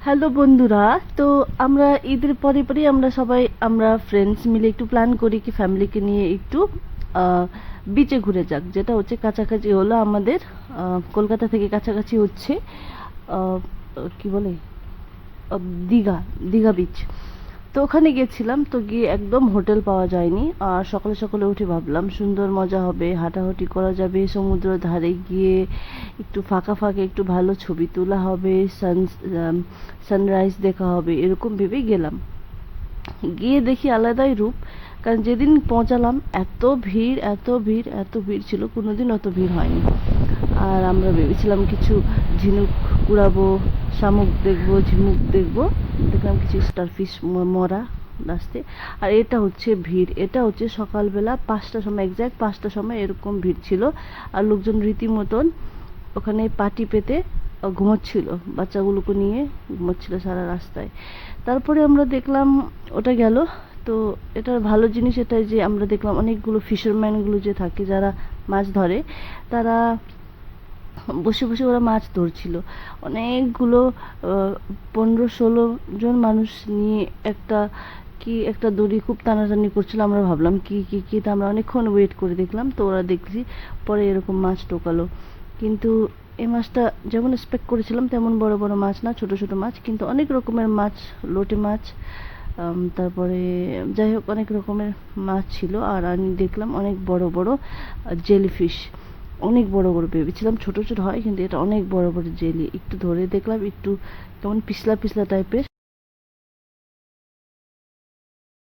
Hello বন্ধুরা, তো আমরা ঈদের পরে পরেই আমরা ফ্রেন্ডস মিলে একটু প্ল্যান করি কি ফ্যামিলিকে নিয়ে একটু বিচে ঘুরে যাক, যেটা হচ্ছে কাছাকাছি হলো আমাদের কলকাতা থেকে কাছাকাছি হচ্ছে আহ, কি বলে আহ, দীঘা দীঘা বিচ। তো ওখানে গেছিলাম, তো গিয়ে একদম হোটেল পাওয়া যায়নি। আর সকালে সকালে উঠে ভাবলাম সুন্দর মজা হবে, হাঁটাহাঁটি করা যাবে, সমুদ্র ধারে গিয়ে একটু ফাঁকা ফাঁকা একটু ভালো ছবি তোলা হবে, সানরাইজ দেখা হবে, এরকম ভেবেই গেলাম। গিয়ে দেখি আলাদাই রূপ। কারণ যেদিন পৌঁছালাম এত ভিড় এত ভিড় এত ভিড় ছিল, কোনোদিন অত ভিড় হয়নি। আর আমরা ভেবেছিলাম কিছু ঝিনুক কুড়াবো, শামুক দেখবো, ঝিনুক দেখবো। দেখলাম কিছু স্টারফিশ মরা রাস্তায়। আর এটা হচ্ছে ভিড়, এটা হচ্ছে সকালবেলা 5টার সময়, এক্স্যাক্ট 5টার সময় এরকম ভিড় ছিল। আর লোকজন রীতিমতন ওখানে পাটি পেতে ঘুমোচ্ছিল, বাচ্চাগুলোকে নিয়ে ঘুমোচ্ছিল সারা রাস্তায়। তারপরে আমরা দেখলাম ওটা গেল। তো এটার ভালো জিনিস এটাই যে আমরা দেখলাম অনেকগুলো ফিশারম্যানগুলো যে থাকে, যারা মাছ ধরে, তারা বসে বসে ওরা মাছ ধরছিল। অনেকগুলো 15-16 জন মানুষ নিয়ে একটা দড়ি খুব টানাটানি করছিল। আমরা ভাবলাম কি কি কি, তা আমরা অনেকক্ষণ ওয়েট করে দেখলাম, তো ওরা দেখছি পরে এরকম মাছ টোকালো। কিন্তু এই মাছটা যেমন এক্সপেক্ট করেছিলাম তেমন বড় বড় মাছ না, ছোট ছোট মাছ, কিন্তু অনেক রকমের মাছ, লোটে মাছ, তারপরে যাই হোক অনেক রকমের মাছ ছিল। আর আমি দেখলাম অনেক বড় বড় জেলিফিশ, অনেক বড় বড়, ভেবেছিলাম ছোট ছোট হয়, কিন্তু এটা অনেক বড় বড় জেলি। একটু ধরে দেখলাম একটু কেমন পিছলা পিছলা টাইপের।